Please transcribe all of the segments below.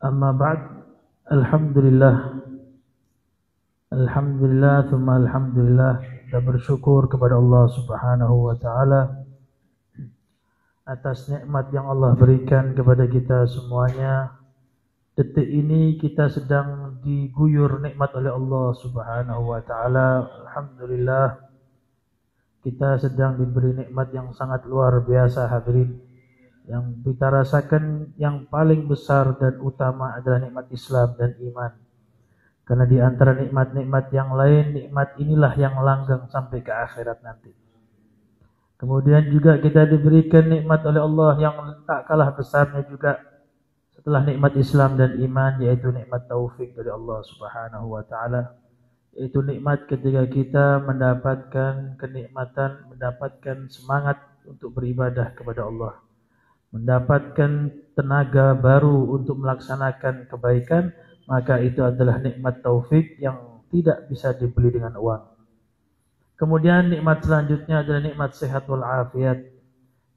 Amma ba'd. Alhamdulillah. Alhamdulillah, thumma alhamdulillah. Kita bersyukur kepada Allah Subhanahu wa taala atas nikmat yang Allah berikan kepada kita semuanya. Detik ini kita sedang diguyur nikmat oleh Allah Subhanahu wa taala. Alhamdulillah. Kita sedang diberi nikmat yang sangat luar biasa, hadirin. Yang kita rasakan yang paling besar dan utama adalah nikmat Islam dan iman. Karena di antara nikmat-nikmat yang lain, nikmat inilah yang langgeng sampai ke akhirat nanti. Kemudian juga kita diberikan nikmat oleh Allah yang tak kalah besarnya juga setelah nikmat Islam dan iman, yaitu nikmat taufik dari Allah Subhanahu wa taala. Yaitu nikmat ketika kita mendapatkan kenikmatan, mendapatkan semangat untuk beribadah kepada Allah, mendapatkan tenaga baru untuk melaksanakan kebaikan, maka itu adalah nikmat taufik yang tidak bisa dibeli dengan uang. Kemudian nikmat selanjutnya adalah nikmat sehat wal afiat,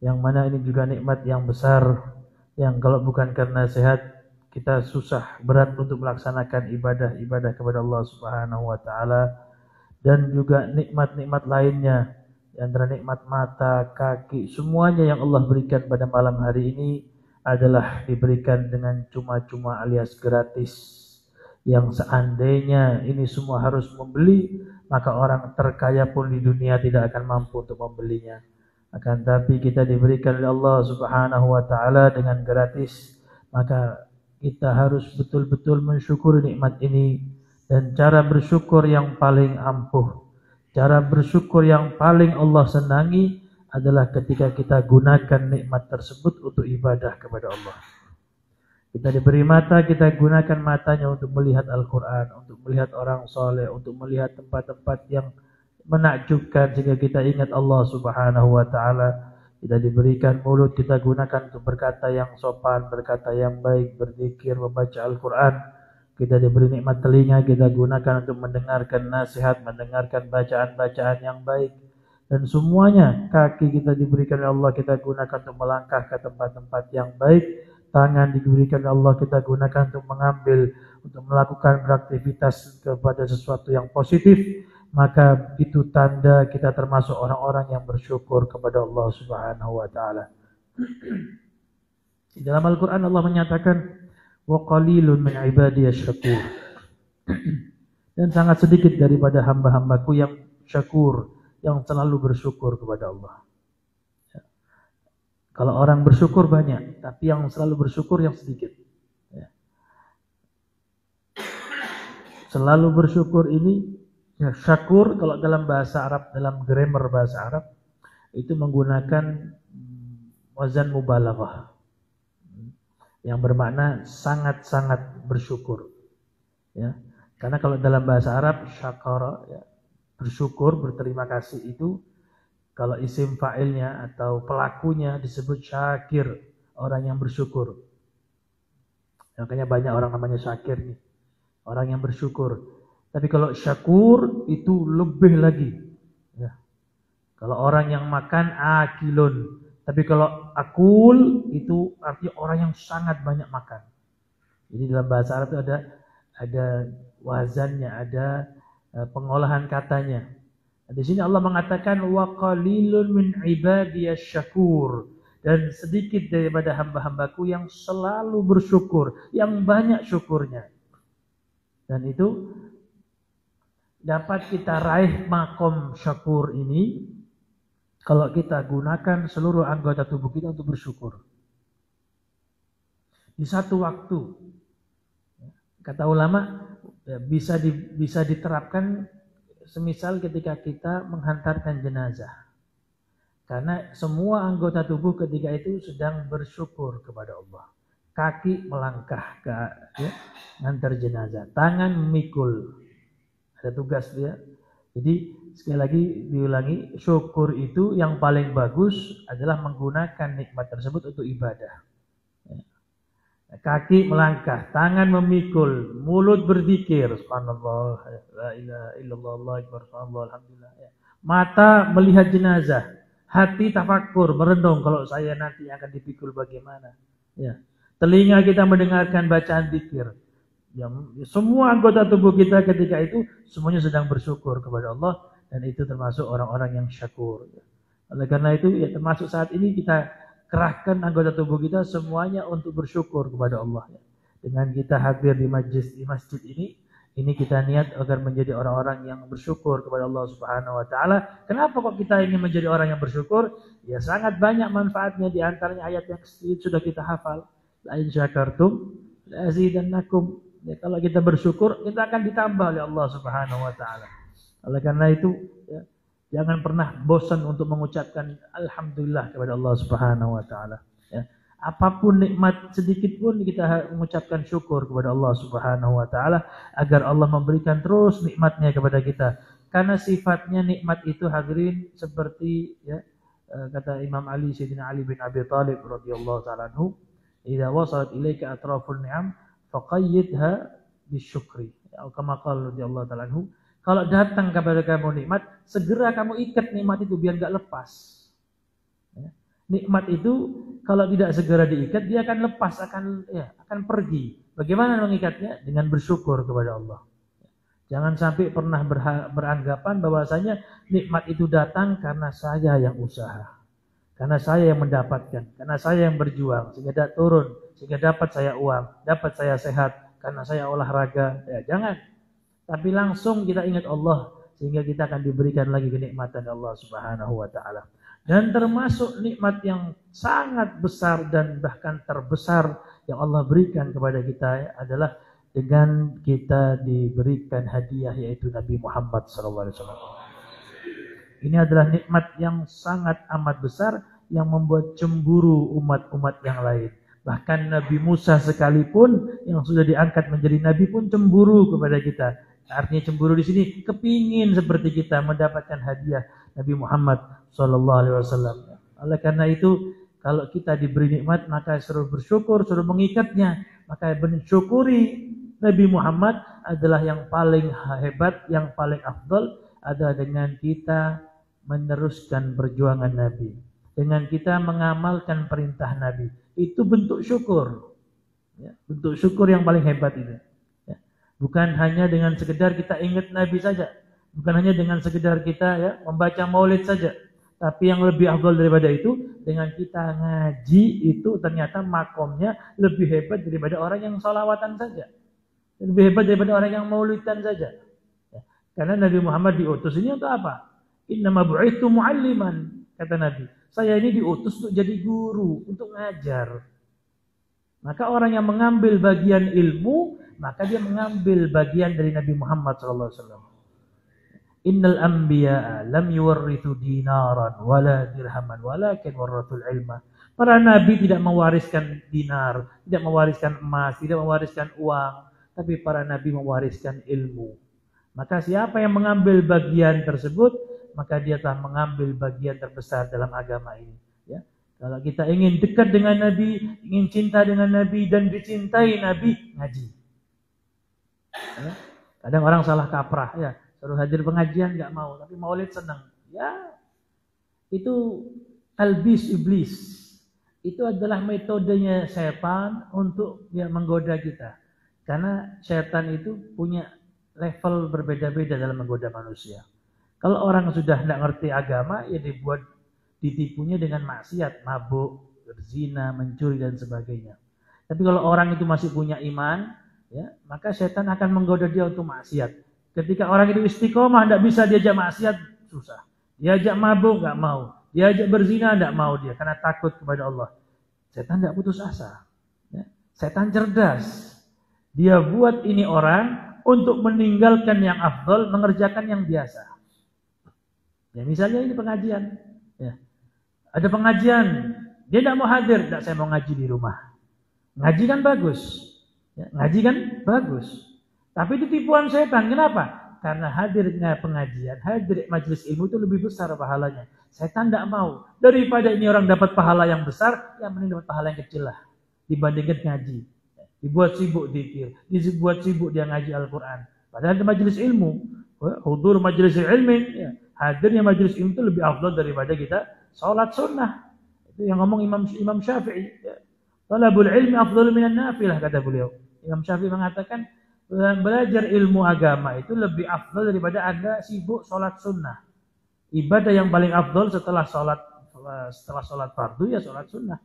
yang mana ini juga nikmat yang besar, yang kalau bukan karena sehat kita susah, berat untuk melaksanakan ibadah-ibadah kepada Allah Subhanahu wa taala. Dan juga nikmat-nikmat lainnya, antara nikmat mata, kaki, semuanya yang Allah berikan pada malam hari ini adalah diberikan dengan cuma-cuma alias gratis. Yang seandainya ini semua harus membeli, maka orang terkaya pun di dunia tidak akan mampu untuk membelinya. Akan tapi kita diberikan oleh Allah Subhanahu wa taala dengan gratis, maka kita harus betul-betul mensyukuri nikmat ini. Dan cara bersyukur yang paling ampuh, cara bersyukur yang paling Allah senangi adalah ketika kita gunakan nikmat tersebut untuk ibadah kepada Allah. Kita diberi mata, kita gunakan matanya untuk melihat Al-Quran, untuk melihat orang soleh, untuk melihat tempat-tempat yang menakjubkan sehingga kita ingat Allah Subhanahu wa taala. Kita diberikan mulut, kita gunakan untuk berkata yang sopan, berkata yang baik, berzikir, membaca Al-Quran. Kita diberi nikmat telinga, kita gunakan untuk mendengarkan nasihat, mendengarkan bacaan-bacaan yang baik. Dan semuanya, kaki kita diberikan oleh Allah, kita gunakan untuk melangkah ke tempat-tempat yang baik. Tangan diberikan oleh Allah, kita gunakan untuk mengambil, untuk melakukan beraktivitas kepada sesuatu yang positif. Maka itu tanda kita termasuk orang-orang yang bersyukur kepada Allah Subhanahu wa taala. Di dalam Al-Quran Allah menyatakan, wa qalilun min ibadiyasy syakur. Dan sangat sedikit daripada hamba-hambaku yang syakur, yang selalu bersyukur kepada Allah. Kalau orang bersyukur banyak, tapi yang selalu bersyukur yang sedikit. Selalu bersyukur ini, ya, syakur kalau dalam bahasa Arab, dalam grammar bahasa Arab, itu menggunakan wazan mubalaghah, yang bermakna sangat-sangat bersyukur. Ya. Karena kalau dalam bahasa Arab, syakara, ya, bersyukur, berterima kasih itu, kalau isim fa'ilnya atau pelakunya disebut syakir, orang yang bersyukur. Makanya banyak orang namanya syakir nih, orang yang bersyukur. Tapi kalau syakur itu lebih lagi. Ya. Kalau orang yang makan akilun. Tapi kalau akul itu artinya orang yang sangat banyak makan. Jadi dalam bahasa Arab itu ada wazannya, ada pengolahan katanya. Di sini Allah mengatakan wa qalilun min ibadiyasy syakur, dan sedikit daripada hamba-hambaku yang selalu bersyukur, yang banyak syukurnya. Dan itu dapat kita raih makom syakur ini kalau kita gunakan seluruh anggota tubuh kita untuk bersyukur. Di satu waktu, kata ulama, bisa diterapkan semisal ketika kita menghantarkan jenazah. Karena semua anggota tubuh ketika itu sedang bersyukur kepada Allah. Kaki melangkah ke hantar jenazah, tangan memikul. Ada tugas dia. Jadi sekali lagi diulangi, syukur itu yang paling bagus adalah menggunakan nikmat tersebut untuk ibadah. Kaki melangkah, tangan memikul, mulut berzikir, subhanallah, la ilaha illallah, Allahu akbar, subhanallah, alhamdulillah. Mata melihat jenazah, hati tafakkur, merenung kalau saya nanti akan dipikul bagaimana. Ya. Telinga kita mendengarkan bacaan zikir. Semua anggota tubuh kita ketika itu semuanya sedang bersyukur kepada Allah, dan itu termasuk orang-orang yang syakur. Oleh karena itu ya termasuk saat ini kita kerahkan anggota tubuh kita semuanya untuk bersyukur kepada Allah. Dengan kita hadir di masjid ini kita niat agar menjadi orang-orang yang bersyukur kepada Allah Subhanahu wa taala. Kenapa kok kita ingin menjadi orang yang bersyukur? Ya sangat banyak manfaatnya, di antaranya ayat yang sudah kita hafal. La in syakartum la azidannakum. Ya, kalau kita bersyukur, kita akan ditambah oleh Allah Subhanahu wa taala. Oleh karena itu, ya, jangan pernah bosan untuk mengucapkan alhamdulillah kepada Allah Subhanahu wa taala. Ya. Apapun nikmat sedikit pun kita mengucapkan syukur kepada Allah Subhanahu wa taala agar Allah memberikan terus nikmatnya kepada kita. Karena sifatnya nikmat itu hadirin seperti ya kata Imam Ali Sayyidina Ali bin Abi Thalib radhiyallahu taala anhu, "Idza wasalat ilaika atrafun ni'am faqayyidha bisyukri." Atau kama qala radhiyallahu taala anhu, kalau datang kepada kamu nikmat, segera kamu ikat nikmat itu biar enggak lepas. Ya. Nikmat itu kalau tidak segera diikat, dia akan lepas, akan pergi. Bagaimana mengikatnya? Dengan bersyukur kepada Allah. Jangan sampai pernah beranggapan bahwasanya nikmat itu datang karena saya yang usaha, karena saya yang mendapatkan, karena saya yang berjuang sehingga turun, sehingga dapat saya uang, dapat saya sehat, karena saya olahraga. Ya, jangan. Tapi langsung kita ingat Allah sehingga kita akan diberikan lagi kenikmatan Allah Subhanahu wa taala. Dan termasuk nikmat yang sangat besar dan bahkan terbesar yang Allah berikan kepada kita adalah dengan kita diberikan hadiah, yaitu Nabi Muhammad SAW. Ini adalah nikmat yang sangat amat besar yang membuat cemburu umat-umat yang lain. Bahkan Nabi Musa sekalipun yang sudah diangkat menjadi nabi pun cemburu kepada kita. Artinya cemburu di sini kepingin seperti kita mendapatkan hadiah Nabi Muhammad SAW. Oleh karena itu, kalau kita diberi nikmat maka suruh bersyukur, suruh mengikatnya. Maka bersyukuri Nabi Muhammad adalah yang paling hebat, yang paling afdal adalah dengan kita meneruskan perjuangan Nabi, dengan kita mengamalkan perintah Nabi. Itu bentuk syukur. Ya, bentuk syukur yang paling hebat itu. Ya. Bukan hanya dengan sekedar kita ingat Nabi saja, bukan hanya dengan sekedar kita membaca maulid saja. Tapi yang lebih afdal daripada itu, dengan kita ngaji itu ternyata makomnya lebih hebat daripada orang yang sholawatan saja. Lebih hebat daripada orang yang maulidan saja. Ya. Karena Nabi Muhammad diutus ini untuk apa? Innama bu'itsu mu'alliman, kata Nabi. Saya ini diutus untuk jadi guru, untuk ngajar. Maka orang yang mengambil bagian ilmu, maka dia mengambil bagian dari Nabi Muhammad SAW. Innal anbiya'a lam yuwarrithu dinaran wala dirhaman walakin warrathul ilma. Para nabi tidak mewariskan dinar, tidak mewariskan emas, tidak mewariskan uang, tapi para nabi mewariskan ilmu. Maka siapa yang mengambil bagian tersebut, maka dia telah mengambil bagian terbesar dalam agama ini. Ya. Kalau kita ingin dekat dengan Nabi, ingin cinta dengan Nabi dan dicintai Nabi, ngaji. Ya. Kadang orang salah kaprah, ya. Suruh hadir pengajian nggak mau, tapi maulid senang. Ya, itu talbis iblis. Itu adalah metodenya setan untuk menggoda kita. Karena setan itu punya level berbeda-beda dalam menggoda manusia. Kalau orang sudah tidak ngerti agama, ya ditipunya dengan maksiat, mabuk, berzina, mencuri dan sebagainya. Tapi kalau orang itu masih punya iman, ya, maka setan akan menggoda dia untuk maksiat. Ketika orang itu istiqomah, tidak bisa diajak maksiat, susah. Diajak mabuk, nggak mau. Diajak berzina, tidak mau dia, karena takut kepada Allah. Setan tidak putus asa. Ya. Setan cerdas. Dia buat ini orang untuk meninggalkan yang afdal, mengerjakan yang biasa. Ya, misalnya ini pengajian. Ya. Ada pengajian, dia tidak mau hadir. Tidak, saya mau ngaji di rumah. Ngaji kan bagus. Ya, ngaji kan bagus. Tapi itu tipuan setan. Kenapa? Karena hadirnya pengajian, hadir majelis ilmu itu lebih besar pahalanya. Setan tidak mau. Daripada ini orang dapat pahala yang besar, yang mending dapat pahala yang kecil lah. Dibandingkan ngaji. Dibuat sibuk dzikir, dibuat sibuk dia ngaji Al-Quran. Padahal di majelis ilmu, hudur majelis ilmi, ya, hadirnya majelis ilmu itu lebih afdal daripada kita sholat sunnah. Itu yang ngomong Imam Syafi'i. Ya. Talabul ilmi afdalu minan nafilah, kata beliau. Imam Syafi'i mengatakan belajar ilmu agama itu lebih afdal daripada Anda sibuk sholat sunnah. Ibadah yang paling afdal setelah sholat fardu ya sholat sunnah.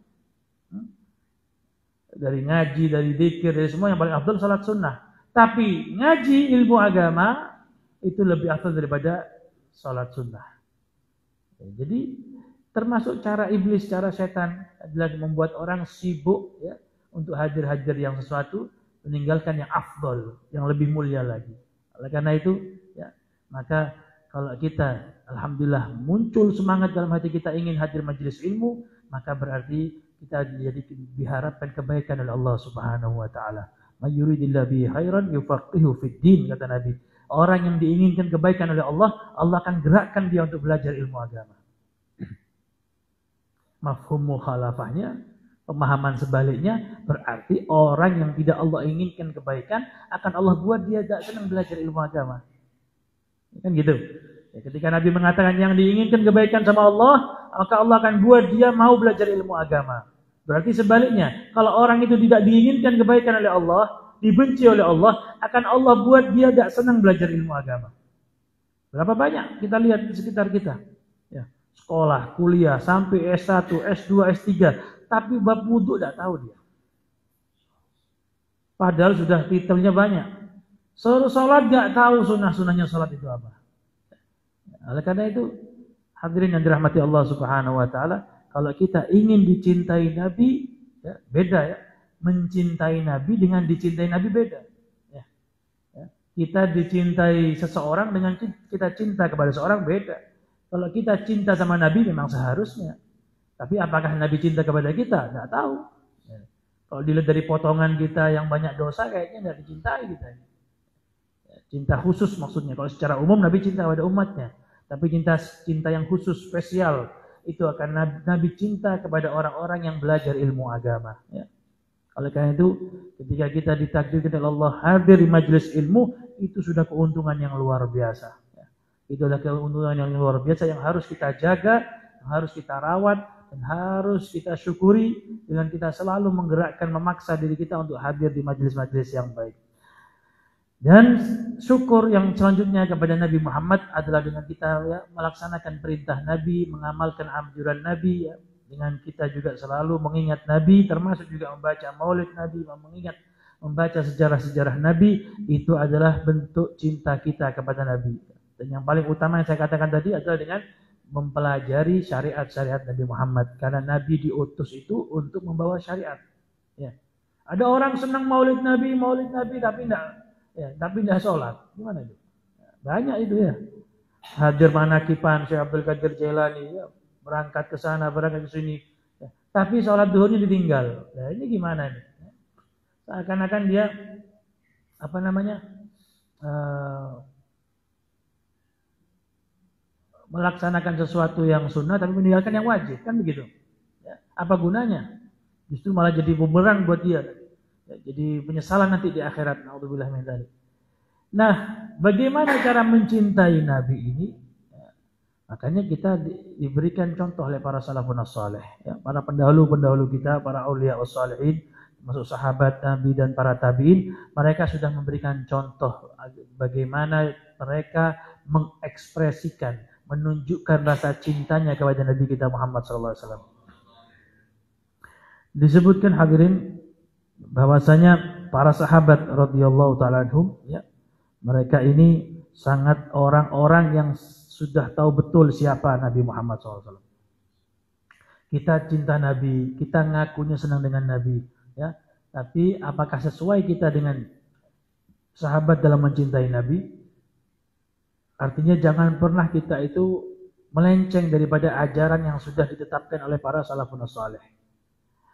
Dari ngaji, dari dzikir, dari semua yang paling afdal sholat sunnah. Tapi ngaji ilmu agama itu lebih afdal daripada sholat sunnah. Jadi termasuk cara iblis, cara setan adalah membuat orang sibuk ya untuk hadir-hadir yang sesuatu, meninggalkan yang afdal, yang lebih mulia lagi. Oleh karena itu, ya, maka kalau kita alhamdulillah muncul semangat dalam hati kita ingin hadir majelis ilmu, maka berarti kita diharapkan kebaikan oleh Allah Subhanahu wa taala. May yuridillahu bihi khairan yufaqihu fid din, kata Nabi. Orang yang diinginkan kebaikan oleh Allah, Allah akan gerakkan dia untuk belajar ilmu agama. Mafhum mukhalafahnya, pemahaman sebaliknya, berarti orang yang tidak Allah inginkan kebaikan akan Allah buat dia tidak senang belajar ilmu agama. Kan gitu. Ya, ketika Nabi mengatakan yang diinginkan kebaikan sama Allah, maka Allah akan buat dia mau belajar ilmu agama. Berarti sebaliknya, kalau orang itu tidak diinginkan kebaikan oleh Allah, dibenci oleh Allah, akan Allah buat dia tidak senang belajar ilmu agama. Berapa banyak kita lihat di sekitar kita, ya, sekolah, kuliah, sampai S1, S2, S3, tapi bab wudhu tidak tahu dia. Padahal sudah titelnya banyak. Suruh sholat tidak tahu sunnah-sunnahnya sholat itu apa. Oleh karena itu, hadirin yang dirahmati Allah Subhanahu wa taala, kalau kita ingin dicintai Nabi, ya, beda ya. Mencintai Nabi dengan dicintai Nabi beda. Ya. Ya. Kita dicintai seseorang dengan kita cinta kepada seorang beda. Kalau kita cinta sama Nabi memang seharusnya. Tapi apakah Nabi cinta kepada kita? Tidak tahu. Ya. Kalau dilihat dari potongan kita yang banyak dosa, kayaknya tidak dicintai kita. Ya, cinta khusus maksudnya. Kalau secara umum Nabi cinta kepada umatnya. Tapi cinta yang khusus, spesial, itu akan Nabi cinta kepada orang-orang yang belajar ilmu agama. Ya. Oleh karena itu, ketika kita ditakdirkan oleh Allah hadir di majelis ilmu, itu sudah keuntungan yang luar biasa. Ya. Itu adalah keuntungan yang luar biasa yang harus kita jaga, yang harus kita rawat, dan harus kita syukuri dengan kita selalu menggerakkan, memaksa diri kita untuk hadir di majelis-majelis yang baik. Dan syukur yang selanjutnya kepada Nabi Muhammad adalah dengan kita ya, melaksanakan perintah Nabi, mengamalkan anjuran Nabi, ya, dengan kita juga selalu mengingat Nabi, termasuk juga membaca maulid Nabi, membaca sejarah-sejarah Nabi, itu adalah bentuk cinta kita kepada Nabi. Dan yang paling utama yang saya katakan tadi adalah dengan mempelajari syariat-syariat Nabi Muhammad, karena Nabi diutus itu untuk membawa syariat. Ya. Ada orang senang maulid Nabi tapi tidak sholat, gimana itu? Banyak itu ya. Hadir manakipan Syekh Abdul Qadir Jailani, ya, berangkat ke sana, berangkat ke sini, ya. Tapi sholat duhurnya ditinggal. Nah, ini gimana nih? Seakan-akan dia melaksanakan sesuatu yang sunnah tapi meninggalkan yang wajib, kan begitu? Ya. Apa gunanya? Justru malah jadi bumerang buat dia. Ya, jadi penyesalan nanti di akhirat. Naudzubillah min dzalik. Nah, bagaimana cara mencintai Nabi ini? Ya, makanya kita diberikan contoh oleh para salafun saleh, ya, para pendahulu-pendahulu kita, para auliya wassalihin, termasuk sahabat Nabi dan para tabi'in, mereka sudah memberikan contoh bagaimana mereka mengekspresikan, menunjukkan rasa cintanya kepada Nabi kita Muhammad SAW. Disebutkan hadirin bahwasanya para sahabat radhiyallahu taala anhum, ya, mereka ini sangat orang-orang yang sudah tahu betul siapa Nabi Muhammad SAW. Kita cinta Nabi, kita ngakunya senang dengan Nabi, ya. Tapi apakah sesuai kita dengan sahabat dalam mencintai Nabi? Artinya jangan pernah kita itu melenceng daripada ajaran yang sudah ditetapkan oleh para salafun saleh.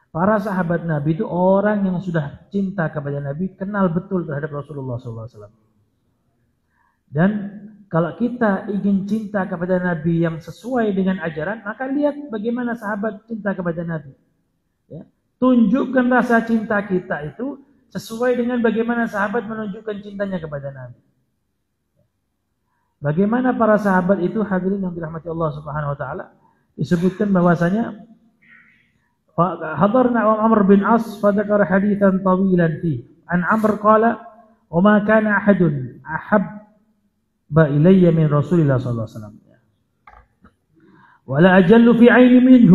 Para sahabat Nabi itu orang yang sudah cinta kepada Nabi, kenal betul terhadap Rasulullah SAW. Dan kalau kita ingin cinta kepada Nabi yang sesuai dengan ajaran, maka lihat bagaimana sahabat cinta kepada Nabi. Ya. Tunjukkan rasa cinta kita itu sesuai dengan bagaimana sahabat menunjukkan cintanya kepada Nabi. Bagaimana para sahabat itu, hadirin yang dirahmati Allah Subhanahu wa taala, disebutkan bahwasanya فحضرنا عمرو بن عاص فذكر حديثا طويلا فيه عن عمرو قال وما كان أحد أحب إلي من رسول الله صلى الله عليه وسلم ولا أجل في عيني منه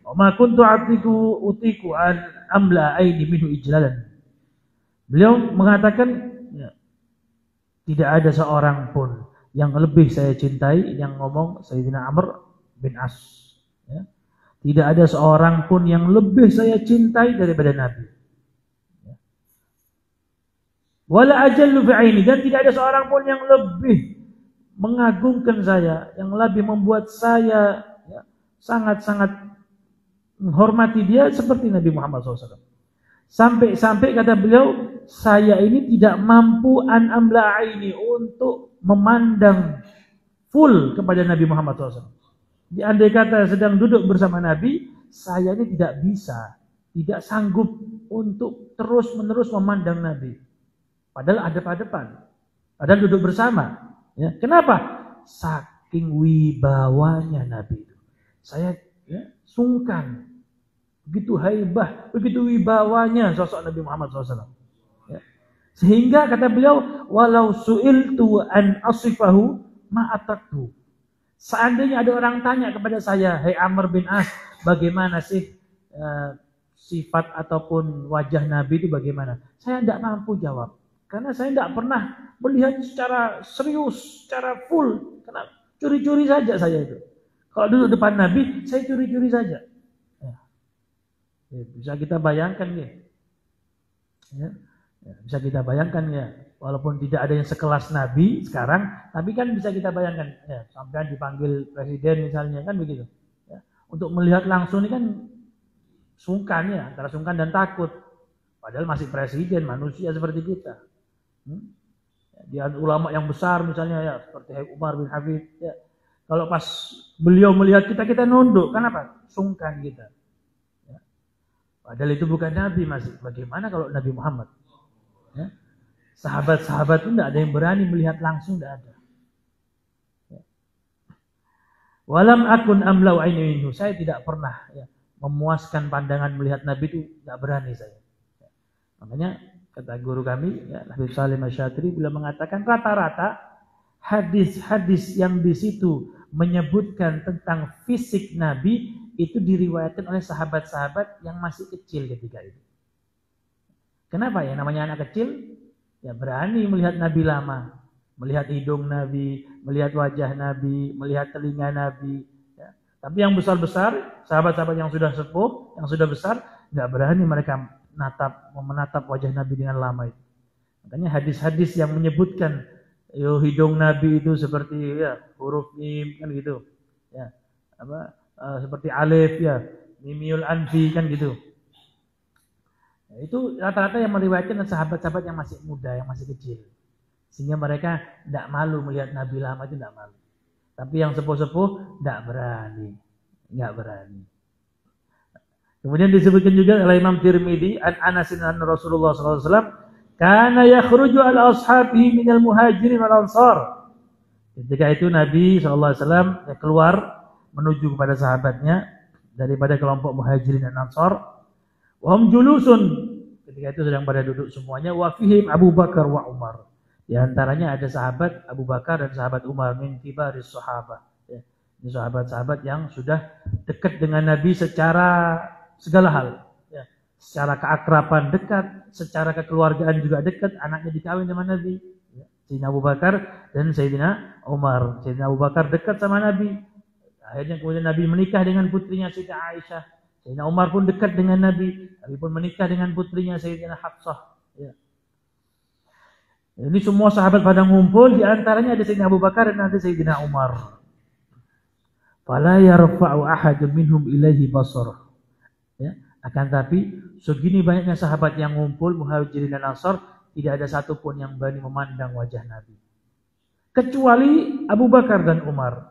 وما كنت أطيق أن أملأ عيني منه إجلالا. Beliau mengatakan tidak ada seorang pun yang lebih saya cintai, yang ngomong Sayyidina Amr bin As. Ya. Tidak ada seorang pun yang lebih saya cintai daripada Nabi. Ya. Wala ajallu fi aini, dan tidak ada seorang pun yang lebih mengagungkan saya, yang lebih membuat saya sangat-sangat menghormati dia seperti Nabi Muhammad SAW. Sampai-sampai kata beliau, saya ini tidak mampu an amla aini untuk memandang full kepada Nabi Muhammad SAW. Andai kata sedang duduk bersama Nabi, saya ini tidak bisa, tidak sanggup untuk terus-menerus memandang Nabi. Padahal hadap-hadapan, padahal duduk bersama. Ya. Kenapa? Saking wibawanya Nabi itu. Saya sungkan, begitu haibah, begitu wibawanya sosok Nabi Muhammad SAW. Ya. Sehingga kata beliau, walau su'iltu an asifahu ma'ataktu. Seandainya ada orang tanya kepada saya, hai Amr bin As, bagaimana sih sifat ataupun wajah Nabi itu bagaimana? Saya tidak mampu jawab. Karena saya tidak pernah melihat secara serius, secara full. Karena curi-curi saja saya itu. Kalau duduk depan Nabi, saya curi-curi saja. Ya. Ya, bisa kita bayangkan ya. Ya, bisa kita bayangkan ya. Walaupun tidak ada yang sekelas Nabi sekarang, tapi kan bisa kita bayangkan ya, sampai dipanggil presiden misalnya kan begitu. Ya. Untuk melihat langsung ini kan sungkan ya, antara sungkan dan takut. Padahal masih presiden, manusia seperti kita. Dia ulama yang besar misalnya ya, seperti Umar bin Hafid. Ya. Kalau pas beliau melihat kita, kita nunduk. Kenapa? Sungkan kita. Ya. Padahal itu bukan Nabi masih. Bagaimana kalau Nabi Muhammad? Ya. Sahabat-sahabat itu tidak ada yang berani melihat langsung, tidak ada. Walam akun amlau aini minhu, saya tidak pernah memuaskan pandangan melihat Nabi itu, tidak berani saya. Makanya kata guru kami, Habib Salim Asy-Syatiri, beliau mengatakan rata-rata hadis-hadis yang di situ menyebutkan tentang fisik Nabi itu diriwayatkan oleh sahabat-sahabat yang masih kecil ketika itu. Kenapa ya? Namanya anak kecil. Ya berani melihat Nabi lama, melihat hidung Nabi, melihat wajah Nabi, melihat telinga Nabi. Ya. Tapi yang besar-besar, sahabat-sahabat yang sudah sepuh, yang sudah besar, nggak berani mereka menatap wajah Nabi dengan lama itu. Makanya hadis-hadis yang menyebutkan hidung Nabi itu seperti ya huruf mim kan gitu, ya seperti alif ya, mimiul anfi kan gitu. Itu rata-rata yang meriwayatkan sahabat-sahabat yang masih muda, yang masih kecil. Sehingga mereka tidak malu melihat Nabi lama itu, tidak malu. Tapi yang sepuh-sepuh tidak berani. Enggak berani. Kemudian disebutkan juga oleh Imam Tirmidzi an Anas bin Rasulullah sallallahu alaihi wasallam kana yakhruju ala ashabihi minal muhajirin wal ansar. Ketika itu Nabi sallallahu alaihi wasallam keluar menuju kepada sahabatnya daripada kelompok muhajirin dan ansar. Wahum julusun, ketika itu sedang pada duduk semuanya. Wa fihim Abu Bakar wa Umar. Di antaranya ada sahabat Abu Bakar dan sahabat Umar min kibaris sahabah. Ya. Ini sahabat-sahabat yang sudah dekat dengan Nabi secara segala hal. Ya. Secara keakraban dekat, secara kekeluargaan juga dekat. Anaknya dikawin dengan Nabi. Ya. Sayyidina Abu Bakar dan Sayyidina Umar. Sayyidina Abu Bakar dekat sama Nabi. Akhirnya kemudian Nabi menikah dengan putrinya Siti Aisyah. Sayyidina Umar pun dekat dengan Nabi. Nabi pun menikah dengan putrinya Sayyidina Hafsah. Ya. Ini semua sahabat pada ngumpul. Di antaranya ada Sayyidina Abu Bakar dan ada Sayyidina Umar. Fala yarfa'u ahadun minhum ilaihi basar. Ya. Akan tapi segini banyaknya sahabat yang ngumpul, Muhajirin dan Ansar, tidak ada satupun yang berani memandang wajah Nabi. Kecuali Abu Bakar dan Umar.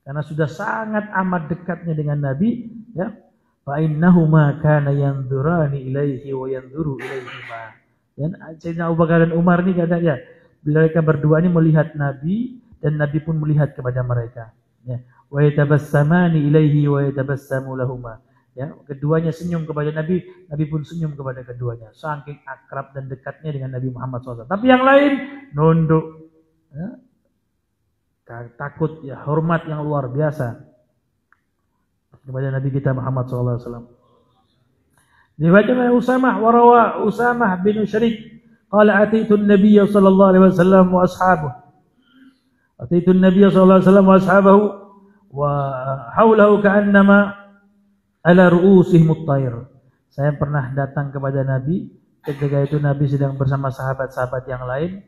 Karena sudah sangat amat dekatnya dengan Nabi, ya. Fa innahuma kana yanzurani ilaihi wa yanzuru ilaihima. Dan Sayyidina Abu Bakar dan Umar ini katanya, mereka berdua ini melihat Nabi dan Nabi pun melihat kepada mereka. Ya. Wa yatabassamani ilaihi wa yatabassamu lahuma. Ya, keduanya senyum kepada Nabi, Nabi pun senyum kepada keduanya. Saking akrab dan dekatnya dengan Nabi Muhammad SAW. Tapi yang lain nunduk, ya, takut, ya, hormat yang luar biasa kepada Nabi kita Muhammad SAW. Diriwayatkan oleh Usamah, warawa Usamah bin Syarik, qala ataitu an-nabiy sallallahu alaihi wasallam wa ashabahu. Ataitu an-nabiy sallallahu alaihi wasallam wa ashabahu wa haulahu ka'annama ala ru'usihim at-tayr. Saya pernah datang kepada Nabi, ketika itu Nabi sedang bersama sahabat-sahabat yang lain.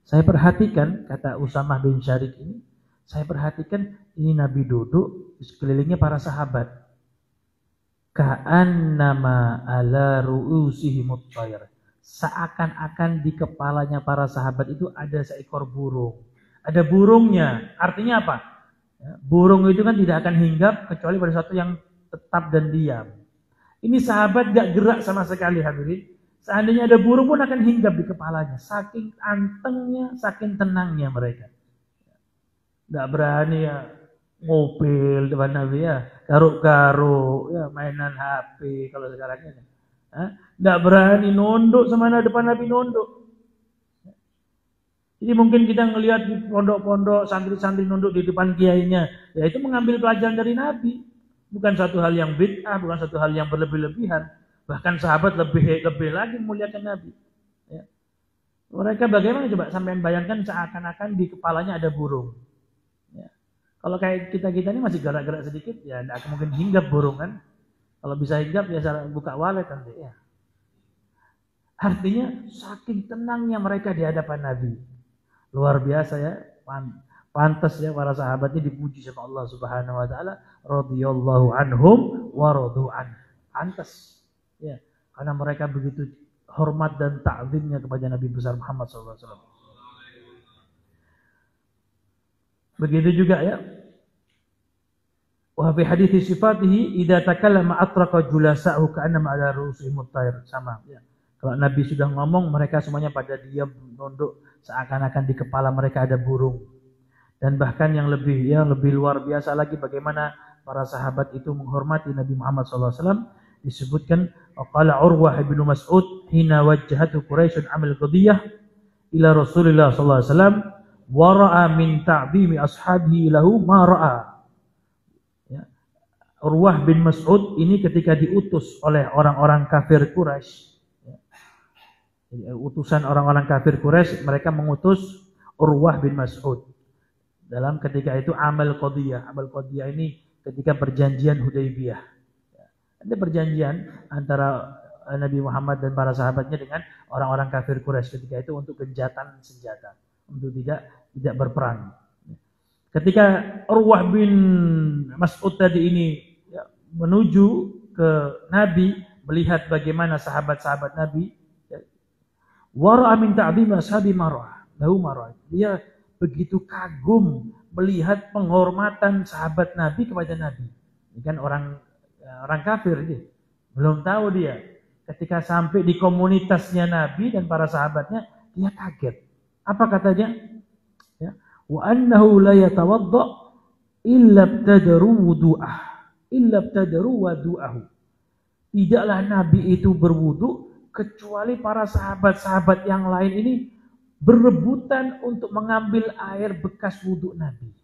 Saya perhatikan, kata Usamah bin Syarik ini, saya perhatikan ini Nabi duduk, di sekelilingnya para sahabat. Ka'annama ala ru'usihim at-tayr. Seakan-akan di kepalanya para sahabat itu ada seekor burung. Ada burungnya. Artinya apa? Ya, burung itu kan tidak akan hinggap kecuali pada sesuatu yang tetap dan diam. Ini sahabat gak gerak sama sekali, hadirin. Seandainya ada burung pun akan hinggap di kepalanya. Saking antengnya, saking tenangnya mereka. Gak berani ya ngopil depan Nabi ya, garuk-garuk, ya mainan HP kalau sekarang ini. Gak berani nunduk sama depan Nabi nunduk. Jadi mungkin kita ngelihat di pondok-pondok santri-santri nunduk di depan kiainya, ya itu mengambil pelajaran dari Nabi. Bukan satu hal yang bid'ah, bukan satu hal yang berlebih-lebihan. Bahkan sahabat lebih lagi memuliakan Nabi. Ya. Mereka bagaimana coba sampai bayangkan seakan-akan di kepalanya ada burung. Ya. Kalau kayak kita-kita ini masih gerak-gerak sedikit, ya tidak akan mungkin hinggap burung kan. Kalau bisa hinggap ya buka wallet nanti. Ya. Artinya saking tenangnya mereka di hadapan Nabi. Luar biasa ya. Pantas ya para sahabatnya dipuji sama Allah Subhanahu wa taala, radhiyallahu anhum wa radu'an. Pantas ya, karena mereka begitu hormat dan ta'zimnya kepada Nabi besar Muhammad sallallahu alaihi wasallam. Begitu juga ya. Wa fi hadithi sifatihi idza takallama atraqa julasa'u ka'annama ala ru'usihim at-tayr. Sama ya. Kalau Nabi sudah ngomong, mereka semuanya pada diam nunduk seakan-akan di kepala mereka ada burung. Dan bahkan yang lebih luar biasa lagi bagaimana para sahabat itu menghormati Nabi Muhammad SAW. Disebutkan qala Urwah bin Mas'ud hina wajjahatu Quraisyun amal qadiyah ila Rasulullah sallallahu alaihi wasallam wa ra'a min ta'dhimi ashabihi lahu ma ra'a. Ya. Urwah bin Mas'ud ini ketika diutus oleh orang-orang kafir Quraisy, ya. Jadi, utusan orang-orang kafir Quraisy, mereka mengutus Urwah bin Mas'ud. Dalam ketika itu amal qadiyah. Amal qadiyah ini ketika perjanjian Hudaybiyah. Ada perjanjian antara Nabi Muhammad dan para sahabatnya dengan orang-orang kafir Quraisy ketika itu untuk gencatan senjata, untuk tidak berperang. Ketika Urwah bin Mas'ud tadi ini ya, menuju ke Nabi, melihat bagaimana sahabat-sahabat Nabi, ya, wara'a min ta'dhim ashabi marah, lahu marah. Dia begitu kagum melihat penghormatan sahabat Nabi kepada Nabi. Ini kan orang kafir ini. Belum tahu dia. Ketika sampai di komunitasnya Nabi dan para sahabatnya, dia kaget. Apa katanya? Ya, wa annahu la yatawadda illa ibtadaru wudu'ah. Illa ibtadaru wudu'ahu. Tidaklah Nabi itu berwudu kecuali para sahabat-sahabat yang lain ini berebutan untuk mengambil air bekas wudhu Nabi.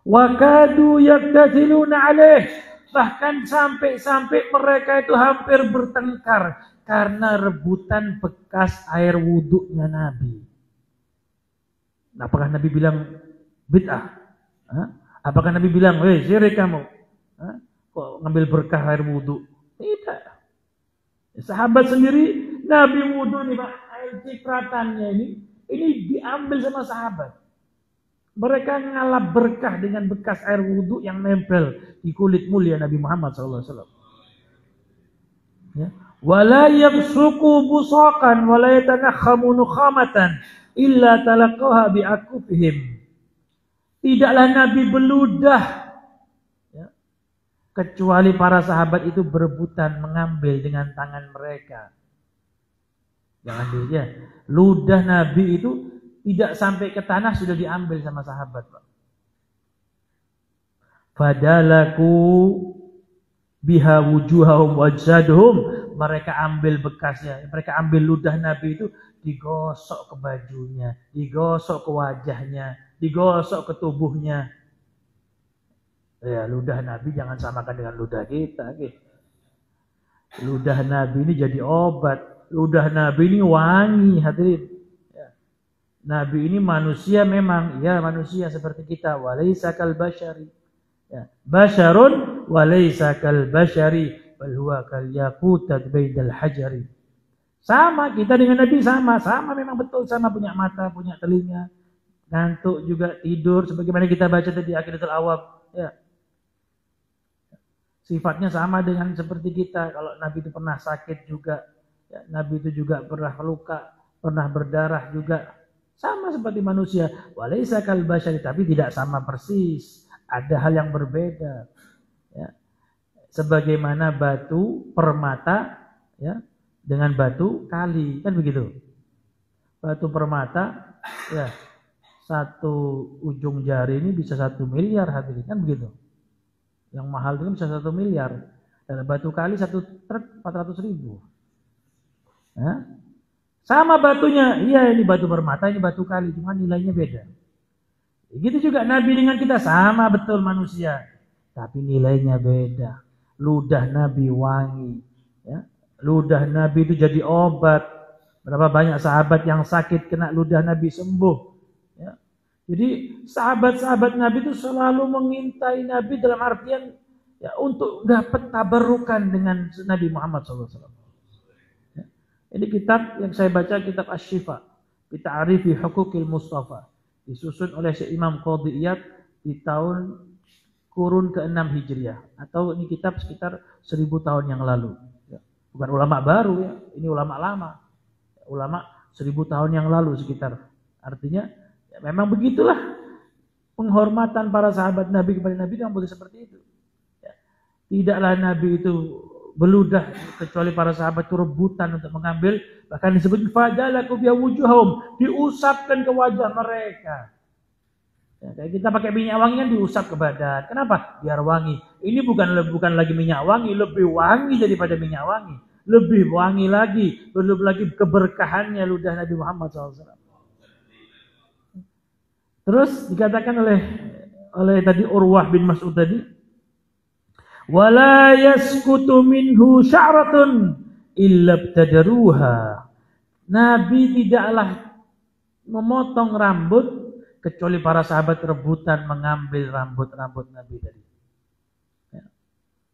Wa kadu yaktatiluna alaih. Bahkan sampai mereka itu hampir bertengkar karena rebutan bekas air wudhunya Nabi. Apakah Nabi bilang bid'ah? Apakah Nabi bilang, "Hei, syirik kamu? Kok ngambil berkah air wudhu?" Tidak. Sahabat sendiri Nabi wudhu nih Pak, air cipratannya ini diambil sama sahabat. Mereka ngalap berkah dengan bekas air wudhu yang nempel di kulit mulia Nabi Muhammad SAW. Ya. Wala yabsuku busaqan wala yatanakhamu nukhamatan illa talaqaha bi'akufihim. Tidaklah Nabi beludah, ya, kecuali para sahabat itu berebutan mengambil dengan tangan mereka. Jangan dia. Ludah Nabi itu tidak sampai ke tanah sudah diambil sama sahabat, Pak. Fadalaku biha wujuhahum wajsaduhum, mereka ambil bekasnya, mereka ambil ludah Nabi itu, digosok ke bajunya, digosok ke wajahnya, digosok ke tubuhnya. Ya, ludah Nabi jangan samakan dengan ludah kita. Ludah Nabi ini jadi obat, ludah Nabi ini wangi, hadirin. Ya. Nabi ini manusia memang, ya manusia seperti kita, walaysa kal basyari. Ya, basyarun walaysa kal basyari bal huwa kal yaqutat bainal hajari. Sama kita dengan Nabi, sama memang betul, sama punya mata, punya telinga, ngantuk juga, tidur sebagaimana kita baca tadi Aqidatul Awam, ya. Sifatnya sama dengan seperti kita. Kalau Nabi itu pernah sakit juga, ya, Nabi itu juga pernah luka, pernah berdarah juga, sama seperti manusia. Walaysa kal basyari, tapi tidak sama persis. Ada hal yang berbeda, ya. Sebagaimana batu permata, ya, dengan batu kali, kan begitu. Batu permata, ya, satu ujung jari ini bisa 1 miliar, hadirin, kan begitu. Yang mahal itu bisa 1 miliar. Dan batu kali 1 truk 400.000. Ya. Sama batunya, iya ini batu permata, ini batu kali, cuma nilainya beda. Begitu juga Nabi dengan kita, sama betul manusia, tapi nilainya beda. Ludah Nabi wangi, ya. Ludah Nabi itu jadi obat. Berapa banyak sahabat yang sakit kena ludah Nabi sembuh, ya. Jadi sahabat-sahabat Nabi itu selalu mengintai Nabi dalam artian, ya, untuk dapat tabarukan dengan Nabi Muhammad SAW. Ya. Ini kitab yang saya baca, kitab Asy-Syifa bi Ta'rifi Huquqil Mustafa, disusun oleh Syekh Imam Qadhi Iyad di tahun kurun ke-6 Hijriah, atau ini kitab sekitar 1000 tahun yang lalu. Ya. Bukan ulama baru, ya, ini ulama lama, ulama 1000 tahun yang lalu sekitar. Artinya ya, memang begitulah penghormatan para sahabat Nabi kepada Nabi yang boleh seperti itu. Ya. Tidaklah Nabi itu beludah, kecuali para sahabat itu rebutan untuk mengambil, bahkan disebut fadalaku biha wujuhahum, diusapkan ke wajah mereka. Ya, kayak kita pakai minyak wangi kan diusap ke badan. Kenapa? Biar wangi. Ini bukan lagi minyak wangi, lebih wangi daripada minyak wangi. Lebih wangi lagi, belum lagi keberkahannya ludah Nabi Muhammad SAW. Terus dikatakan oleh tadi Urwah bin Mas'ud tadi, wala yaskutu minhu sya'ratun illa ibtadaruha. Nabi tidaklah memotong rambut kecuali para sahabat rebutan mengambil rambut Nabi tadi. Ya.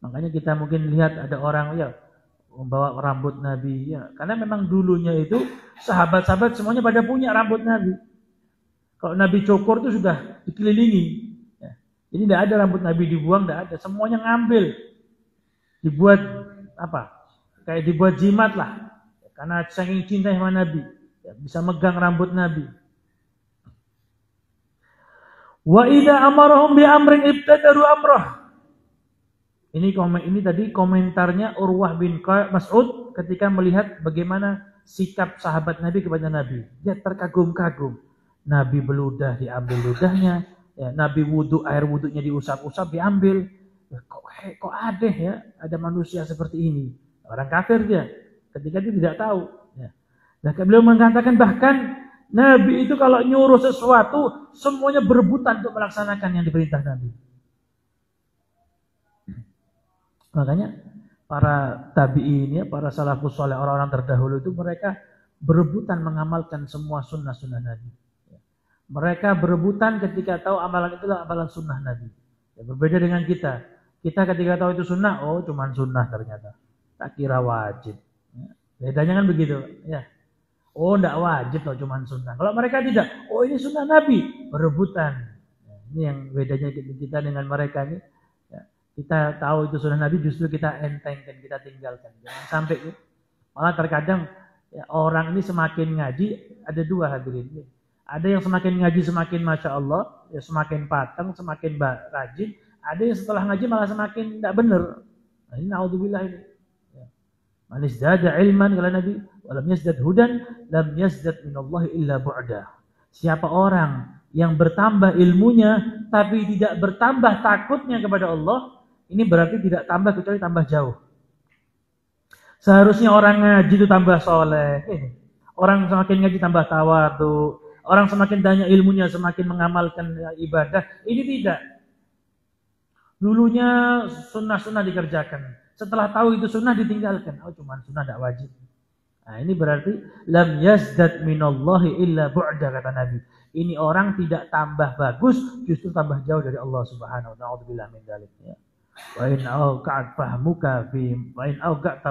Makanya kita mungkin lihat ada orang, ya, membawa rambut Nabi, ya, karena memang dulunya itu sahabat-sahabat semuanya pada punya rambut Nabi. Kalau Nabi cukur itu sudah dikelilingi. Ya. Ini tidak ada rambut Nabi dibuang, tidak ada. Semuanya ngambil. Dibuat apa? Kayak dibuat jimat lah. Karena saking cinta sama Nabi. Ya, bisa megang rambut Nabi. Wa idza amarahum bi amrin ibtadaru amrah. Ini tadi komentarnya Urwah bin Mas'ud ketika melihat bagaimana sikap sahabat Nabi kepada Nabi. Dia terkagum-kagum. Nabi beludah, diambil ludahnya. Ya, Nabi wudu, air wudunya diusap-usap, diambil. Ya, kok aneh ya, ada manusia seperti ini. Orang kafir dia, ketika dia tidak tahu. Ya. Nah, beliau mengatakan bahkan Nabi itu kalau nyuruh sesuatu, semuanya berebutan untuk melaksanakan yang diperintah Nabi. Makanya para tabi'in, ya, para salafus saleh, orang-orang terdahulu itu mereka berebutan mengamalkan semua sunnah-sunnah Nabi. Mereka berebutan ketika tahu amalan itulah amalan sunnah Nabi. Ya, berbeda dengan kita. Kita ketika tahu itu sunnah, oh cuman sunnah ternyata. Tak kira wajib. Ya, bedanya kan begitu. Ya. Oh tidak wajib loh, cuman sunnah. Kalau mereka tidak, oh ini sunnah Nabi. Berebutan. Ya, ini yang bedanya kita dengan mereka ini. Ya, kita tahu itu sunnah Nabi, justru kita entengkan, kita tinggalkan. Jangan sampai itu. Malah terkadang ya, orang ini semakin ngaji, ada dua hadirin. Ada yang semakin ngaji semakin Masya Allah, ya semakin patang, semakin rajin. Ada yang setelah ngaji malah semakin tidak benar. Nah, ini naudzubillah ini. Ya. Man izdada ilman, kata Nabi, walam yazdad hudan, lam yazdad minallahi illa bu'da. Siapa orang yang bertambah ilmunya tetapi tidak bertambah takutnya kepada Allah, ini berarti tidak tambah kecuali tambah jauh. Seharusnya orang ngaji itu tambah soleh. Orang semakin ngaji tambah tawadhu. Orang semakin banyak ilmunya semakin mengamalkan ibadah. Ini tidak. Dulunya sunnah-sunnah dikerjakan. Setelah tahu itu sunnah ditinggalkan. Oh cuman sunnah tidak wajib. Nah ini berarti lam yazdad minallahi illa bu'da kata Nabi. Ini orang tidak tambah bagus, justru tambah jauh dari Allah Subhanahu wa ta'ala. A'udzubillahi min dzalik ya. Wa in awqa'at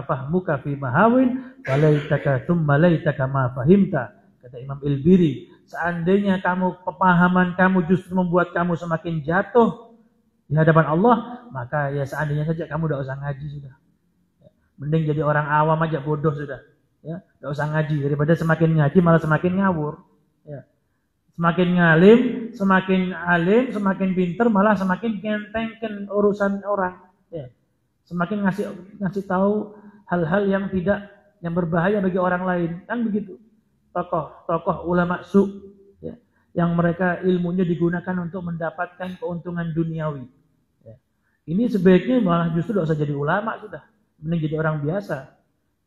fahmuka fi mahawin falaitaka thumma laitaka ma fahimta. Kata Imam Ilbiri, seandainya pemahaman kamu justru membuat kamu semakin jatuh di hadapan Allah, maka ya seandainya saja kamu tidak usah ngaji sudah. Mending jadi orang awam aja bodoh sudah. Ya, tidak usah ngaji daripada semakin ngaji malah semakin ngawur. Ya. Semakin ngalim, semakin alim, semakin pinter malah semakin ngentengkan urusan orang. Ya. Semakin ngasih tahu hal-hal yang berbahaya bagi orang lain, kan begitu. Tokoh ulama su, ya, yang mereka ilmunya digunakan untuk mendapatkan keuntungan duniawi. Ya. Ini sebaiknya malah justru tidak usah jadi ulama sudah, mending jadi orang biasa.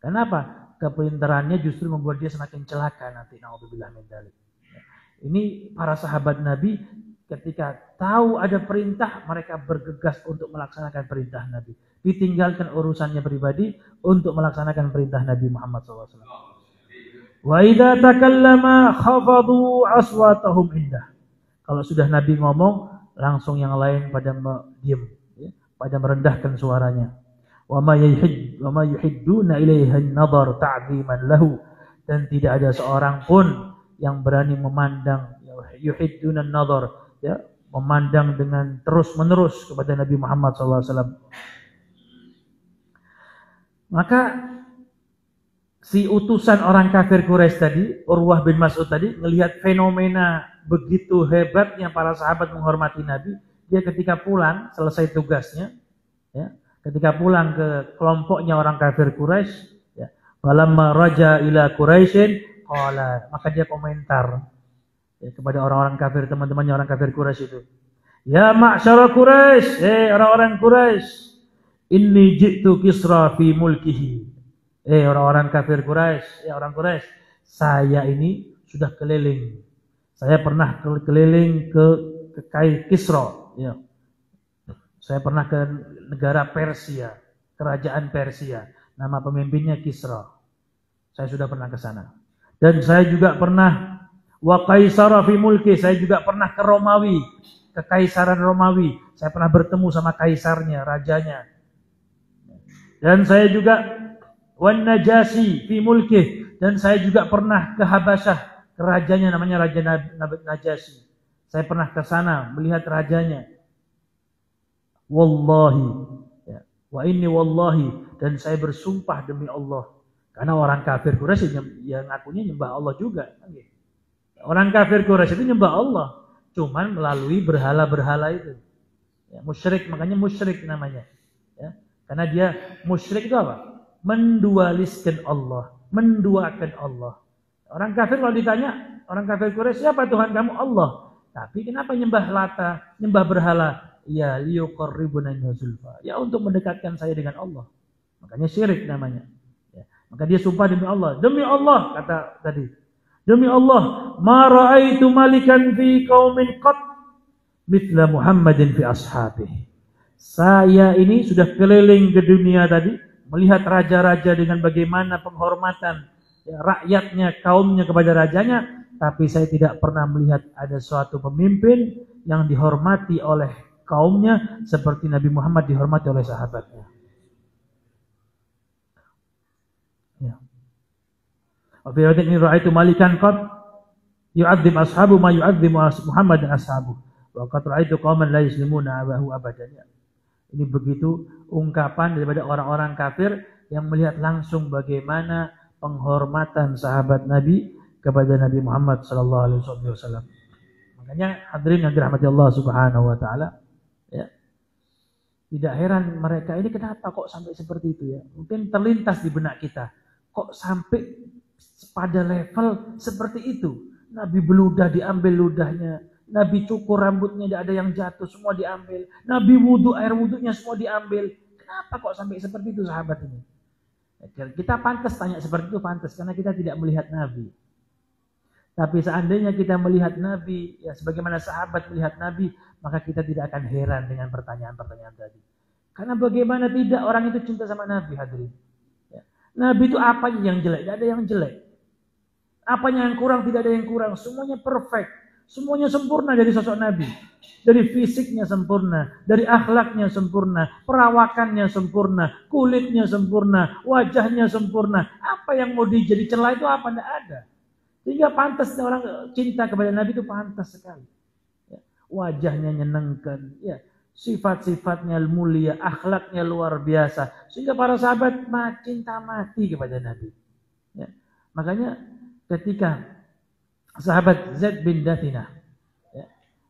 Kenapa? Kepintarannya justru membuat dia semakin celaka nanti. Na'udzubillah min dzalik. Ini para sahabat Nabi ketika tahu ada perintah mereka bergegas untuk melaksanakan perintah Nabi. Ditinggalkan urusannya pribadi untuk melaksanakan perintah Nabi Muhammad SAW. Wa idza takallama khafadu aswatahum indah. Kalau sudah Nabi ngomong langsung yang lain pada diam, ya, pada merendahkan suaranya. Wa ma yuhidduna ilaiha an-nadhar ta'ziman lahu, dan tidak ada seorang pun yang berani memandang yuhidduna an-nadhar, ya, memandang dengan terus-menerus kepada Nabi Muhammad SAW. Maka si utusan orang kafir Quraisy tadi, Urwah bin Mas'ud tadi, melihat fenomena begitu hebatnya para sahabat menghormati Nabi. Dia ketika pulang selesai tugasnya, ya, ketika pulang ke kelompoknya orang kafir Quraisy, ya, falamma raja ila Quraisyin qala, maka dia komentar, ya, kepada orang-orang kafir, teman-temannya orang kafir Quraisy itu. Ya ma'syara Quraisy, orang-orang Quraisy, inni ji'tu Kisra fi mulkihi. Orang-orang kafir Quraisy, orang Quraisy, saya ini sudah keliling. Saya pernah keliling ke Kisra, ya. Saya pernah ke negara Persia, kerajaan Persia. Nama pemimpinnya Kisra. Saya sudah pernah ke sana. Dan saya juga pernah wa Kaisara fi mulki, saya juga pernah ke Romawi, ke Kaisaran Romawi. Saya pernah bertemu sama kaisarnya, rajanya. Dan saya juga wan Najasi fi mulki, dan saya juga pernah ke Habasyah, ke rajanya namanya Raja Najasi. Saya pernah ke sana melihat rajanya. Wallahi, ya, wa inni wallahi, dan saya bersumpah demi Allah, karena orang kafir Quraisy yang ngakunya nyembah Allah juga. Orang kafir Quraisy itu nyembah Allah, cuman melalui berhala-berhala itu. Ya, musyrik, makanya musyrik namanya. Ya, karena dia musyrik itu apa? Mendualiskan Allah, menduakan Allah. Orang kafir kalau ditanya, orang kafir Quraisy, siapa Tuhan kamu? Allah. Tapi kenapa nyembah Lata, nyembah berhala? Ya liyuqarribuna zulfa. Ya untuk mendekatkan saya dengan Allah. Makanya syirik namanya. Ya. Maka dia sumpah demi Allah. Demi Allah, kata tadi. Demi Allah, ma ra'aitu malikan fi qaumin qat mithla Muhammadin fi ashabihi. Saya ini sudah keliling ke dunia tadi, melihat raja-raja dengan bagaimana penghormatan, ya, rakyatnya, kaumnya kepada rajanya, tapi saya tidak pernah melihat ada suatu pemimpin yang dihormati oleh kaumnya seperti Nabi Muhammad dihormati oleh sahabatnya. Ya. Wa fi riwayatin ra'aitu malikan qad yu'adzim ashabu ma yu'adzimu Muhammad dan ashabu. Wa qad ra'aitu qauman la yuslimuna abahu abadan. Ini begitu ungkapan daripada orang-orang kafir yang melihat langsung bagaimana penghormatan sahabat Nabi kepada Nabi Muhammad sallallahu alaihi wasallam. Makanya hadirin yang dirahmati Allah Subhanahu wa taala, ya. Tidak heran mereka ini kenapa kok sampai seperti itu, ya. Mungkin terlintas di benak kita, kok sampai pada level seperti itu. Nabi beludah diambil ludahnya, Nabi cukur rambutnya, tidak ada yang jatuh, semua diambil. Nabi wudhu, air wudhunya semua diambil. Kenapa kok sampai seperti itu sahabat ini? Kita pantas tanya seperti itu, pantas, karena kita tidak melihat Nabi. Tapi seandainya kita melihat Nabi, ya sebagaimana sahabat melihat Nabi, maka kita tidak akan heran dengan pertanyaan-pertanyaan tadi. Karena bagaimana tidak orang itu cinta sama Nabi, hadirin. Ya. Nabi itu apanya yang jelek? Tidak ada yang jelek. Apanya yang kurang? Tidak ada yang kurang. Semuanya perfect. Semuanya sempurna dari sosok Nabi. Dari fisiknya sempurna, dari akhlaknya sempurna, perawakannya sempurna, kulitnya sempurna, wajahnya sempurna. Apa yang mau dijadi celah itu apa? Tidak ada. Sehingga pantas orang cinta kepada Nabi itu pantas sekali. Ya. Wajahnya nyenengkan, ya. Sifat-sifatnya mulia, akhlaknya luar biasa. Sehingga para sahabat cinta mati kepada Nabi. Ya. Makanya ketika sahabat Zaid bin Dathinah, ya,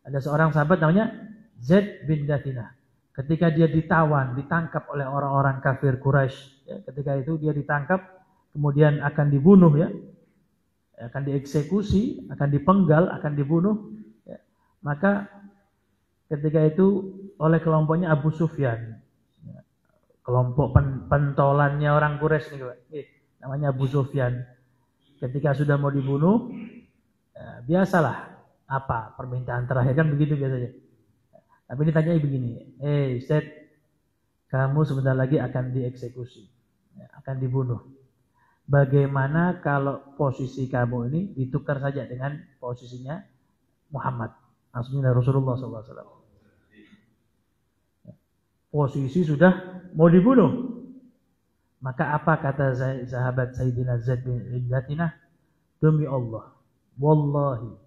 ada seorang sahabat namanya Zaid bin Dathinah. Ketika dia ditangkap oleh orang-orang kafir Quraisy, ya, ketika itu dia ditangkap, kemudian akan dibunuh, ya, akan dieksekusi, akan dipenggal, akan dibunuh. Ya. Maka ketika itu oleh kelompoknya Abu Sufyan, ya, kelompok pentolannya orang Quraisy ini, namanya Abu Sufyan. Ketika sudah mau dibunuh, ya, biasalah apa permintaan terakhir kan begitu biasanya. Tapi ditanyai begini, Zaid, kamu sebentar lagi akan dieksekusi, ya, akan dibunuh. Bagaimana kalau posisi kamu ini ditukar saja dengan posisinya Muhammad, maksudnya Rasulullah SAW. Posisi sudah mau dibunuh. Maka apa kata sahabat Sayyidina Zaid bin Dathinah? Demi Allah, wallahi,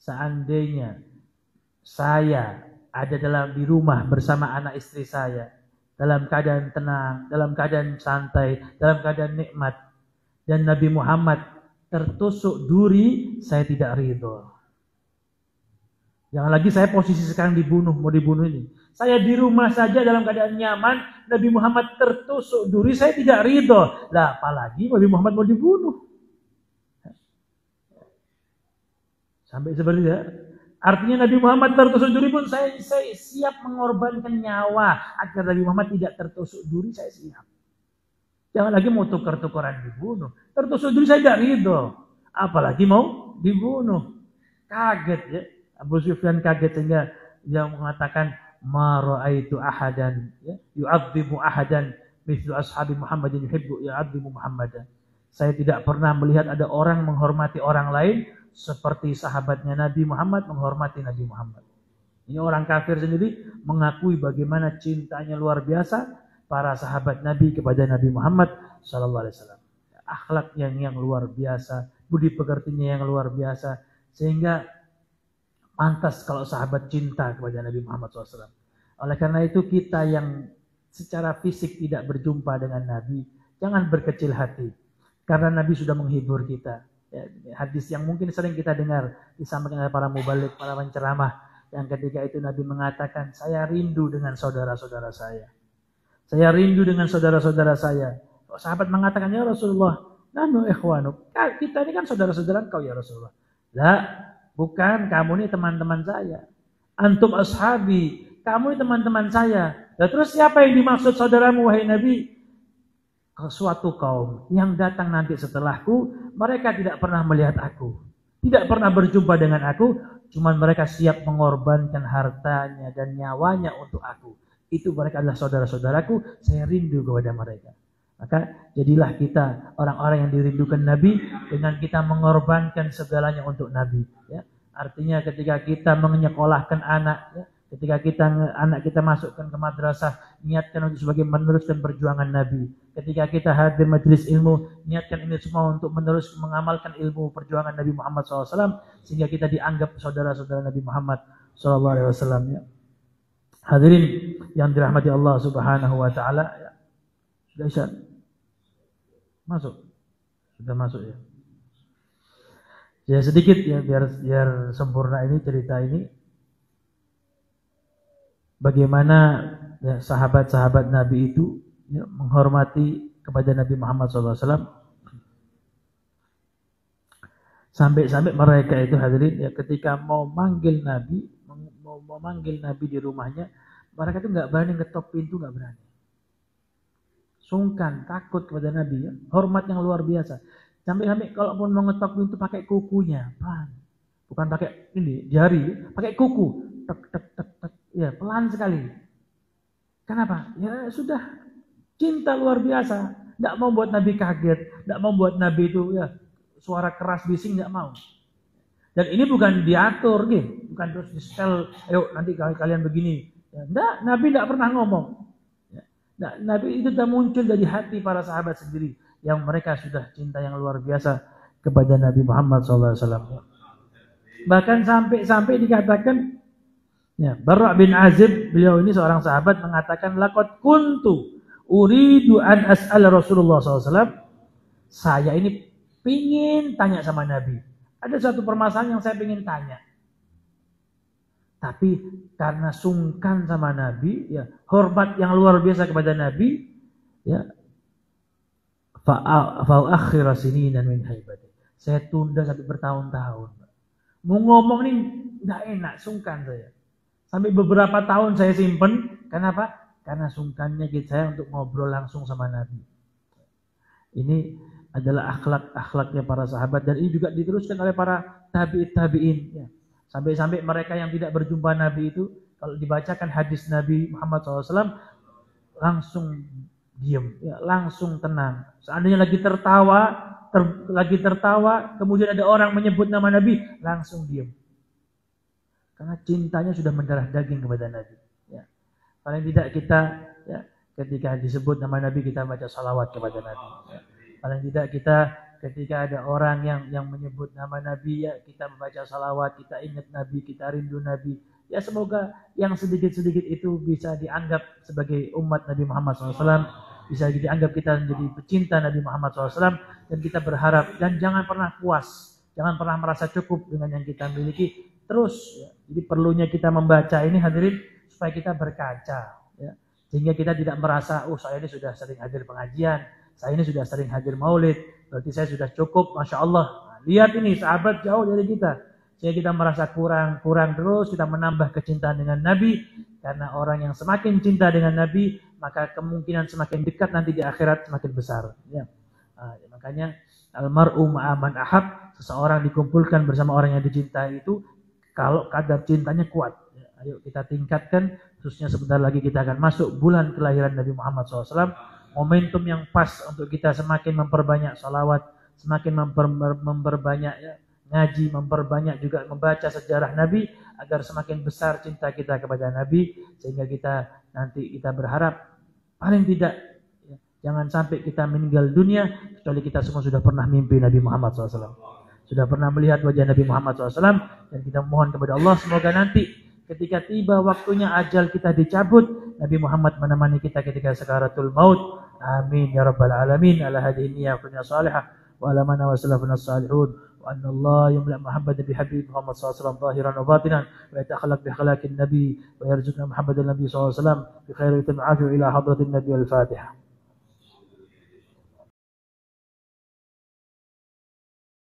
seandainya saya ada di rumah bersama anak istri saya, dalam keadaan tenang, dalam keadaan santai, dalam keadaan nikmat, dan Nabi Muhammad tertusuk duri, saya tidak ridho. Jangan lagi saya posisi sekarang mau dibunuh ini. Saya di rumah saja dalam keadaan nyaman, Nabi Muhammad tertusuk duri, saya tidak ridho. Lah apalagi Nabi Muhammad mau dibunuh. Sampai seperti itu. Artinya Nabi Muhammad tertusuk duri pun saya siap mengorbankan nyawa agar Nabi Muhammad tidak tertusuk duri, saya siap. Jangan lagi mau tukar-tukaran dibunuh. Tertusuk duri saya tidak ridho. Apalagi mau dibunuh. Kaget, ya. Abu Sufyan kaget sehingga dia mengatakan ma ra'aitu ahadan, ya, yu'adzimu ahadan mithlu ashabi Muhammadin yuhibbu yu'adzimu Muhammadan. Saya tidak pernah melihat ada orang menghormati orang lain seperti sahabatnya Nabi Muhammad menghormati Nabi Muhammad. Ini orang kafir sendiri mengakui bagaimana cintanya luar biasa para sahabat Nabi kepada Nabi Muhammad sallallahu alaihi wasallam. Akhlak yang luar biasa, budi pekertinya yang luar biasa, sehingga pantas kalau sahabat cinta kepada Nabi Muhammad SAW. Oleh karena itu kita yang secara fisik tidak berjumpa dengan Nabi, jangan berkecil hati. Karena Nabi sudah menghibur kita. Ya, hadis yang mungkin sering kita dengar disampaikan oleh para mubalik, para penceramah, yang ketika itu Nabi mengatakan, saya rindu dengan saudara-saudara saya. Saya rindu dengan saudara-saudara saya. Sahabat mengatakan, ya Rasulullah, nanu ikhwanuk, kita ini kan saudara-saudara kau ya Rasulullah. Lah, bukan, kamu ini teman-teman saya. Antum ashabi, kamu ini teman-teman saya. Nah, terus siapa yang dimaksud saudaramu wahai Nabi? Suatu kaum yang datang nanti setelahku, mereka tidak pernah melihat aku, tidak pernah berjumpa dengan aku, cuman mereka siap mengorbankan hartanya dan nyawanya untuk aku. Itu mereka adalah saudara-saudaraku, saya rindu kepada mereka. Maka jadilah kita orang-orang yang dirindukan Nabi dengan kita mengorbankan segalanya untuk Nabi. Ya. Artinya ketika kita menyekolahkan anak, ya, ketika anak kita masukkan ke madrasah, niatkan untuk sebagai meneruskan perjuangan Nabi. Ketika kita hadir majelis ilmu, niatkan ini semua untuk mengamalkan ilmu perjuangan Nabi Muhammad SAW, sehingga kita dianggap saudara-saudara Nabi Muhammad SAW. Ya. Hadirin yang dirahmati Allah Subhanahu Wa Taala. Ya. Sudah isya? Masuk? Sudah masuk ya? Ya sedikit ya biar sempurna ini cerita ini. Bagaimana ya, sahabat-sahabat Nabi itu ya, menghormati kepada Nabi Muhammad SAW. Sampai-sampai mereka itu hadirin ya ketika mau manggil Nabi, mau manggil Nabi di rumahnya, mereka itu nggak berani ngetok pintu, nggak berani. Sungkan, takut kepada Nabi ya. Hormat yang luar biasa. Sampai-sampai kalaupun mau ngetok pintu pakai kukunya, pelan. Bukan pakai ini jari, pakai kuku. Tek tek tek tek. Ya, pelan sekali. Kenapa? Ya sudah cinta luar biasa. Tidak mau buat Nabi kaget, tidak mau buat Nabi itu ya suara keras bising, tidak mau. Dan ini bukan diatur, gitu. Bukan terus di setel, ayo nanti kalian begini. Ya, enggak, Nabi tidak pernah ngomong. Ya, enggak, Nabi itu sudah muncul dari hati para sahabat sendiri, yang mereka sudah cinta yang luar biasa kepada Nabi Muhammad SAW. Bahkan sampai dikatakan, ya, Barra bin Azib, beliau ini seorang sahabat mengatakan, laqad kuntu uridu an as'al Rasulullah SAW. Saya ini pingin tanya sama Nabi. Ada satu permasalahan yang saya pingin tanya. Tapi karena sungkan sama Nabi, ya, hormat yang luar biasa kepada Nabi, ya, fa'akhira sininan min haibati. Saya tunda sampai bertahun-tahun. Mau ngomong ini enggak enak, sungkan saya. Sampai beberapa tahun saya simpen. Kenapa? Karena sungkannya saya untuk ngobrol langsung sama Nabi. Ini adalah akhlaknya para sahabat, dan ini juga diteruskan oleh para tabi'in. Ya. Sampai-sampai mereka yang tidak berjumpa Nabi itu, kalau dibacakan hadis Nabi Muhammad SAW, langsung diam, ya, langsung tenang. Seandainya lagi tertawa, kemudian ada orang menyebut nama Nabi, langsung diam. Karena cintanya sudah mendarah daging kepada Nabi. Ya. Paling tidak kita, ya, ketika disebut nama Nabi kita baca salawat kepada Nabi. Ya. Paling tidak kita ketika ada orang yang menyebut nama Nabi, ya, kita membaca salawat, kita ingat Nabi, kita rindu Nabi. Ya, semoga yang sedikit-sedikit itu bisa dianggap sebagai umat Nabi Muhammad SAW, bisa dianggap kita menjadi pecinta Nabi Muhammad SAW, dan kita berharap, dan jangan pernah puas, jangan pernah merasa cukup dengan yang kita miliki. Terus, ya, jadi perlunya kita membaca ini hadirin supaya kita berkaca, ya, sehingga kita tidak merasa, saya ini sudah sering hadir pengajian, saya ini sudah sering hadir maulid, berarti saya sudah cukup, Masya Allah. Nah, lihat ini, sahabat jauh dari kita. Sehingga kita merasa kurang terus, kita menambah kecintaan dengan Nabi. Karena orang yang semakin cinta dengan Nabi, maka kemungkinan semakin dekat nanti di akhirat semakin besar. Ya. Nah, makanya, almar'u ma'aman ahab, seseorang dikumpulkan bersama orang yang dicintai itu, kalau kadar cintanya kuat. Ya, ayo kita tingkatkan, khususnya sebentar lagi kita akan masuk bulan kelahiran Nabi Muhammad SAW. Momentum yang pas untuk kita semakin memperbanyak salawat, semakin memperbanyak, ya, ngaji, memperbanyak juga membaca sejarah Nabi, agar semakin besar cinta kita kepada Nabi, sehingga kita nanti kita berharap paling tidak, ya, jangan sampai kita meninggal dunia kecuali kita semua sudah pernah mimpi Nabi Muhammad SAW, sudah pernah melihat wajah Nabi Muhammad SAW, dan kita mohon kepada Allah semoga nanti ketika tiba waktunya ajal kita dicabut, Nabi Muhammad menemani kita ketika sakaratul maut. Amin ya rabbal alamin. Ala hadhihi niyyatuna salihah wa ala man wasalafuna salihun. Wa anna Allah yumla Muhammad bi habib Muhammad sallallahu alaihi wasallam zahiran wa batinan wa yatakhalaq bi akhlaqin nabi wa yarzuqna Muhammadan nabi sallallahu alaihi wasallam bi khairi ta'afi ila hadratin nabi al-Fatihah.